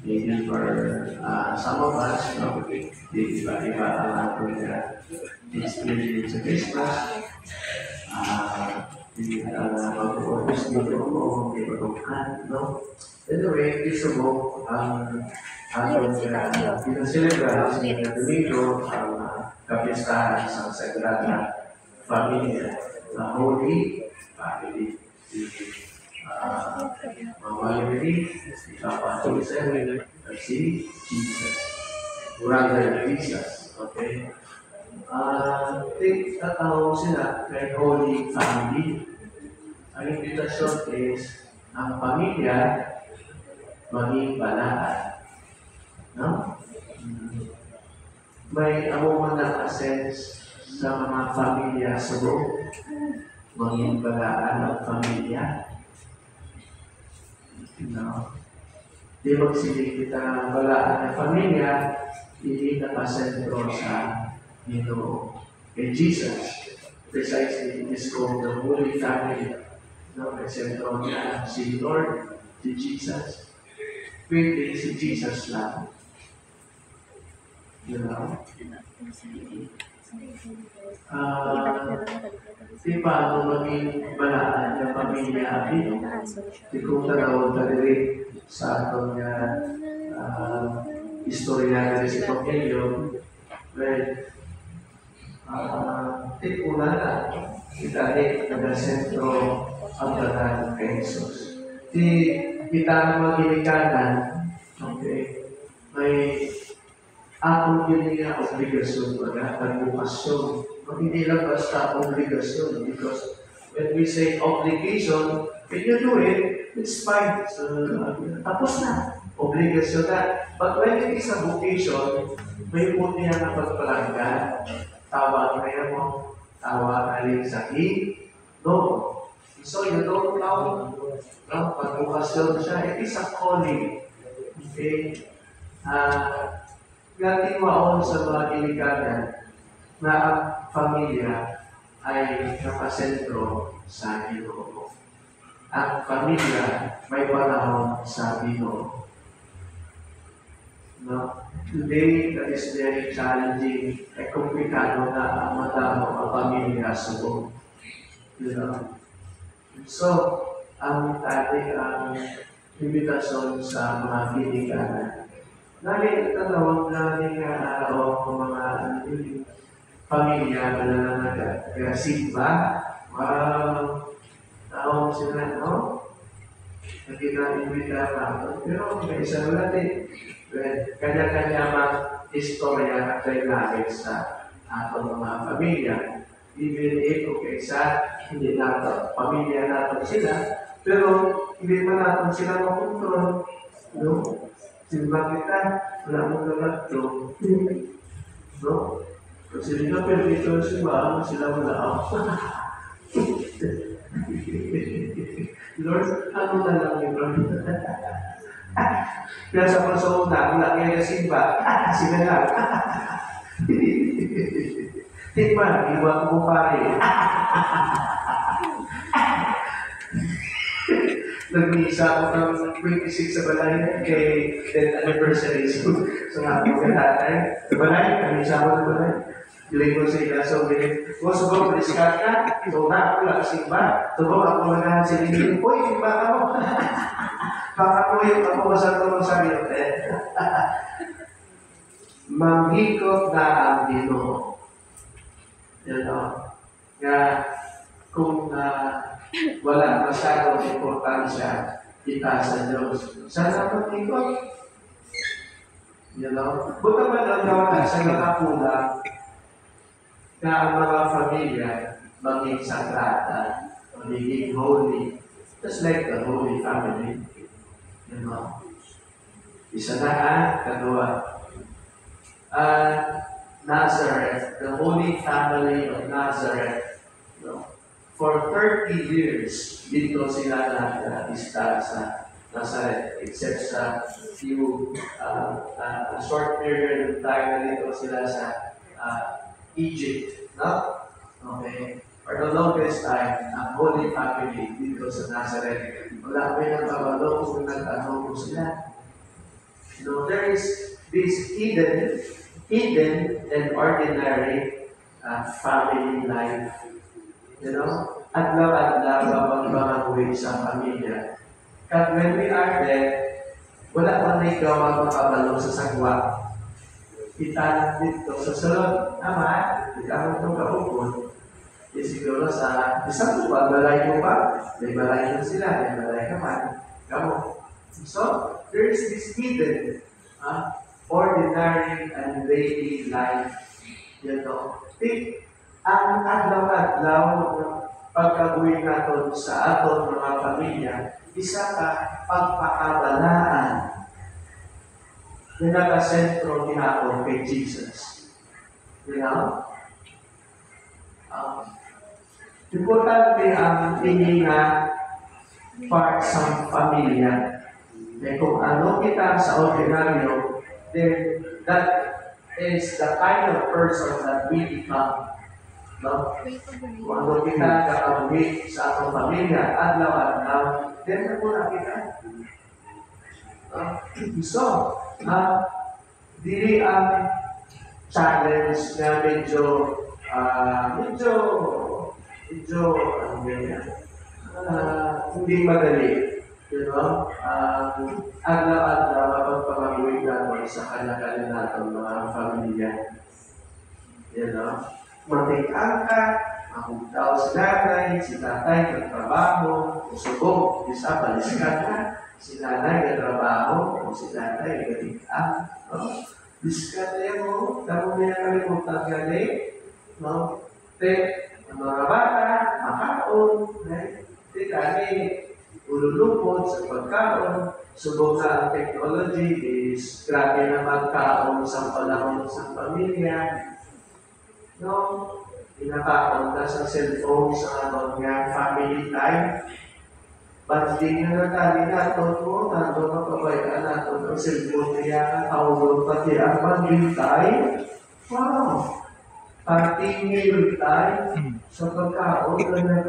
maybe for some of us, no, iba-iba ang ating experience sa Christmas. Hindi mag-focus dito mo, hindi matungkan, no? Anyway, gusto mo ang atong pinaselebra sa Domingo ang kapistahan sa Sagrada Familia, the Holy Family. Mama Mary, Papa Joseph, si Jesus, Brother Jesus, okay? Take tatawag sila kay Holy Family. Ang invitation is ang pamilya maging balaan. No? May amuman na sense sa mga pamilya sa loob, maging balaan ang pamilya. No? Di magsili kita balaan ng pamilya, hindi nakasentro sa kay Jesus. Precisely, it is called the Holy Family. No? Sentro niya si Lord, si Jesus. Pwede si Jesus lang. You know? Di paano maging balaan ng pamilya dito? Di kung tanawag na rin sa atong istorya na rin si Pangilyo, di una na, kita rin nag-sentro ang tanan kay Jesus. Di kita na magilikanan, okay, may akong yun nga obligasyon baga, pag-bukasyon. Hindi lang basta obligasyon because when we say obligation, when you do it, it's fine. So, tapos na. Obligasyon na. But when it is a vocation, may puti na pagpalanggan. Tawa kaya mo, tawa aling sakit. No. So you don't know, no? Pag-bukasyon siya, it is a calling. Okay? Gating maon sa mga ilikanan na ang pamilya ay nakasentro sa Ginoo. Ang pamilya may panahon sa Ginoo. No? Today, that is very challenging. Komplikado na ang madamo ang pamilya sa buong. You know? So, ang ating invitasyon sa mga ilikanan. Lagi tanawag natin araw ng mga pamilya na nag-simba. Tawag sila, no? Nagkita-imbita pa. Pero may isang natin, kanya-kanya mga istorya at kailangan sa atong mga pamilya. Even if okay, hindi natin, pamilya natin sila, pero hindi man natin sila makontrol. No? Simba kita, wala mong nalagto. No? Kasi hindi na pwede ito simba, sila wala ako. Lord, ano na lang yun, Lord? Kaya sa persona, wala kayo na simba, sila lang. Tikman, iba ko pare. Nag-iisa ako ng 26 sa balay kay 10th anniversary. So nga ako ka tatay. Sa balay, nag-iisa ako sa balay. Biling ko sa ila. So, kung subang discard ka, so na ako lang simba. Subang ako naghahan si Lili. Uy, simba ka mo. Baka ko yung ako masarap sa sabi. Manghikot na ang Ginoo. Yan o. Nga, kung wala masyadong importansya kita sa Diyos. Sana mag-ikot. You know? Buta man ang gawa sa nakakulang na ang mga pamilya maging sagrada, magiging holy, just like the Holy Family. You know? Isa na kadua. Nazareth, the Holy Family of Nazareth, you know, for 30 years, dito sila na-lista sa Nazareth, except sa few, a short period of time na dito sila sa Egypt, no? Okay? For the longest time, ang Holy Family dito sa Nazareth, wala ko yung nagkawalo kung nag-ano sila. there is this hidden and ordinary family life. You know, adlaw-adlaw kapag mga sa pamilya. Kad when we are there, wala pa na ikaw makabalo sa sagwa. Kita dito sa sunod naman, kita mo itong kaupon. Di siguro sa isang tuwa, balay mo ba? May balay na sila, may balay naman. Kamu. So, there is this hidden, ordinary and daily life. You know, ang adlaw-adlaw pagkabuhin natin sa aton mga pamilya, isa ka pagpakabalaan na nakasentro ginagawa kay Jesus. You know? Importante ang tingin na part sa pamilya. Kung ano kita sa ordinaryo, then that is the kind of person that we become. No? Kung ano kita kakabuhi sa atong pamilya, adlaw-adlaw, then na muna kita. So, dili ang challenge na medyo hindi madali. You know? Adlaw-adlaw kapag pamaguhin natin sa kanya-kanya natin mga pamilya. You know? Matik-ang ka, mahugtaw si nanay, si tatay, nagtrabaho, usubog, isa paliskat ka, si nanay nagtrabaho, o si tatay galing-ang. No? Diskat niya mo, damo niya kalimutan galing. No? Ang mga bata, makaon, kani, ululupot sa pagkaon, subok na ang technology is grabe na magkaon sa panahon sa pamilya. No, pinakaon na sa cellphone sa mga family time. But di nga natali natin mo, nandun mapabayaan natin ang cellphone niya, tawag pati ang family time. Wow! Pati meal time sa pagkaon, ganyan.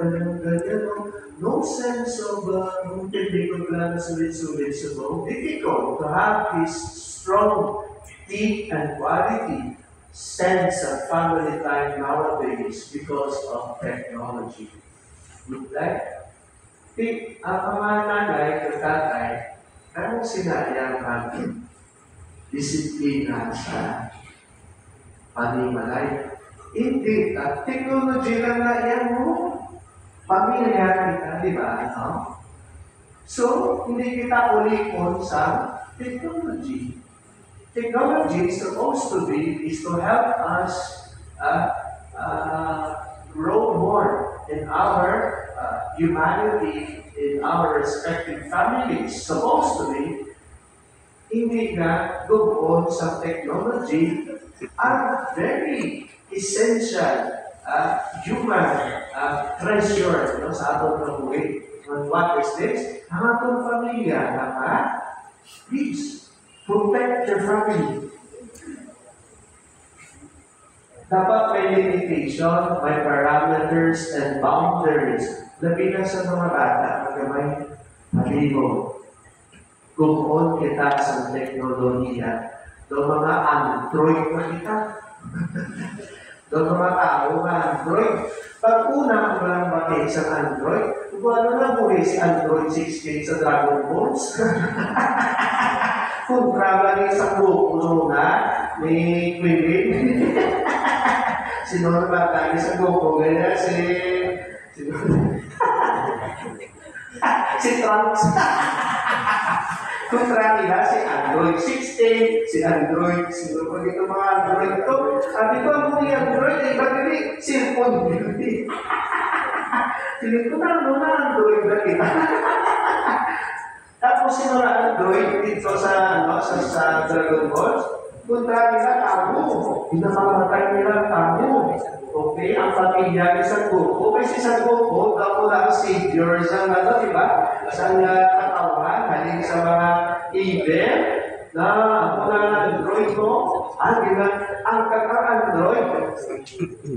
No sense of hindi ko lang sulit-sulit subong. Difficult to have this strong, deep, and quality sense of family time nowadays because of technology. Like, ang mga nanay at tatay, anong sinayang disiplina sa panimalay? Hindi, technology lang na yan mo. Pamilya kita, di ba? No? So, hindi kita ulikon sa technology. Technology is supposed to help us grow more in our humanity, in our respective families. Supposed to be, hindi na doon sa technology ang very essential human treasure sa atong kabuhi. And what is this? Ang atong pamilya na please, protect your family. Dapat may limitation, may parameters and boundaries. Labi na sa mga bata, magkamay, maligo. Kung kita sa teknolohiya, do mga Android na kita. Do mga tao na Android. Pag una ko lang bakit sa Android, kung ano na muli si Android 16 sa Dragon Balls. Kung kraba niya sa Goku na ni Queen. Sino na bata niya sa Goku? Ganyan si Trunks. Kung kraba nila si Android 16, si Android, sino pa dito mga Android ito? Sabi ko, ang mga Android, iba dili, cellphone dili. Sinikutan mo na Android na kita. Tapos sino na Android dito sa Dragon Balls? Kontra nila tamo. Pinapakamatay nila tamo. Okay, ang pamilya ni San Goku. Kasi San Goku, daw lang savior sa di ba? Sa katawan, halin sa mga evil na ako na Android mo. Ang kaka-Android.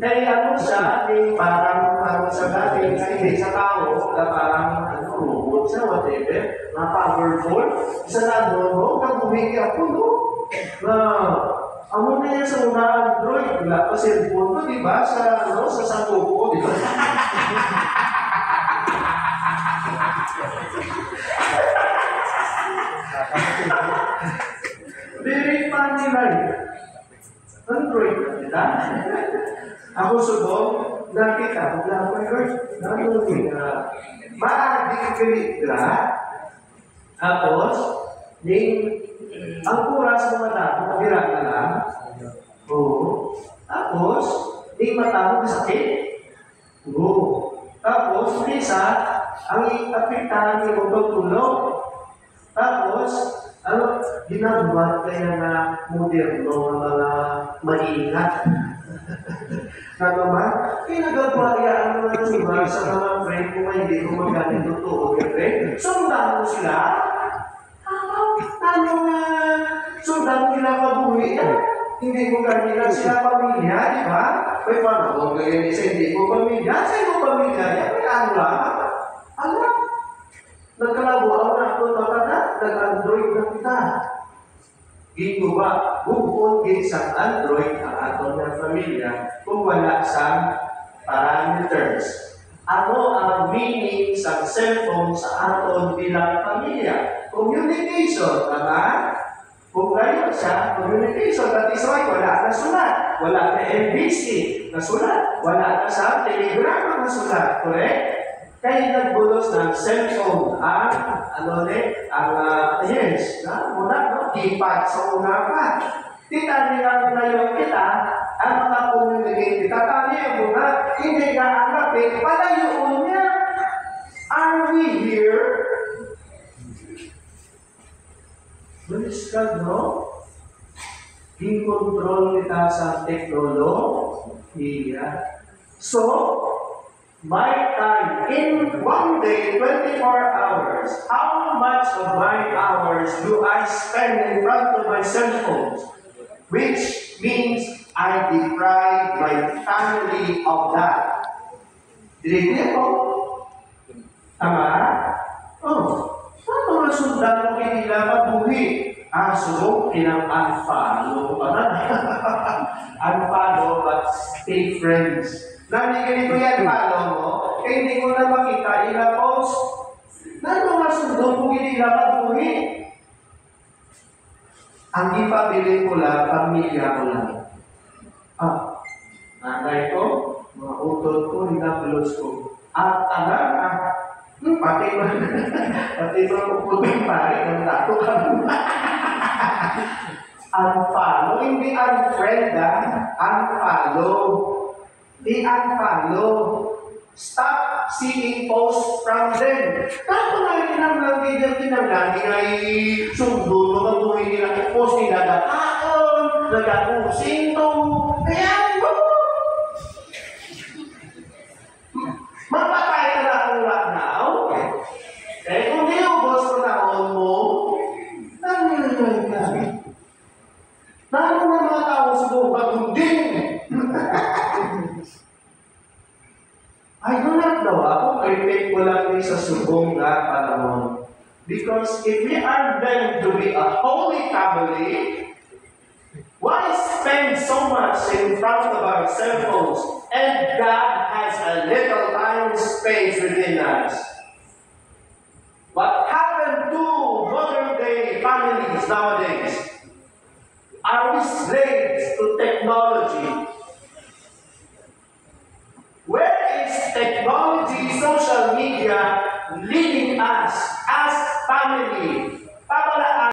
Kaya ano siya, parang sa dati, hindi sa tao, na parang robot sa whatever, na powerful, sa nanono, kaguhin ako, no? Na, amo na yan sa mga Android, wala pa cellphone ko, di ba? Sa, ano, sa sakuko, di ba? Very funny, right? Android, di ba? Ako subong, nakita, wala pa yun. Nanonood na, ma-addict ka, tapos, ang kuras mo mata, pagkira ka lang, oo. Tapos, mata mo sakit, oo. Tapos, ang apektahan ng pagtulog. Tapos, ginagawa kaya na moderno ng mga maingat. Na naman, kinagagawa yan mga diba sa mga friend ko na hindi ko magaling totoo, okay? Sundan mo sila. Sundan nila kabuhi yan. Hindi mo ganyan sila pamilya, di ba? May paano, ganyan isa hindi mo pamilya. Sa iyo pamilya yan, may ano lang. Nagkalabuaw na ito, nag-Android na kita. Ito ba, bukod din sa Android ang ato ng pamilya kung wala sa parameters. Ano ang meaning sa cellphone sa aton bilang pamilya? Communication, tama? Kung ngayon siya, communication, that is why wala na sulat. Wala na MBC na sulat. Wala na sa telegram na sulat. Correct? Kaya nagbulos ng cellphone ang, yes, muna, keypad sa una pa. Kita nila ngayon kita, ang mga communicate kita, tayo muna, hindi na hanapin, palayoon niya. Are we here? Bulis ka, no? Control kita sa teknolohiya. So, my time in one day, 24 hours, how much of my hours do I spend in front of my cell phones? Which means I deprive my family of that. Dinig ko? Tama? Ano na sundan mo kinila mabuhi? So, pinang-unfollow pa na. Unfollow, but stay friends. Nami ganito yan, follow mo, hindi ko na makita, ila-post. Ano nga sundon kung hindi mabuhi? Ang ipabilin ko lang, pamilya ko lang. Nanay ko, mga utod ko, hinabulos ko. Pati mo kung pare, ang tato ka mo. Unfollow, hindi unfriend, unfollow. I-unfollow. Stop seeing posts from them. Tapos nga kinamlang kinamlang ay sundo, magabuhin nila, post nila nagkakaon, nagkakusing to. Kaya mo! Mapatay ka na kung now. Kung di ubos ko na mo, nangyayay ka. Nano na mga tao sa buong din. I do not know ako, I-take ko lang sa subong na panahon. Because if we are meant to be a holy family, why spend so much in front of our cell phones? And God has a little time space within us. What happened to modern day families nowadays? Are we slaves to technology? Where is technology, social media leading us as family?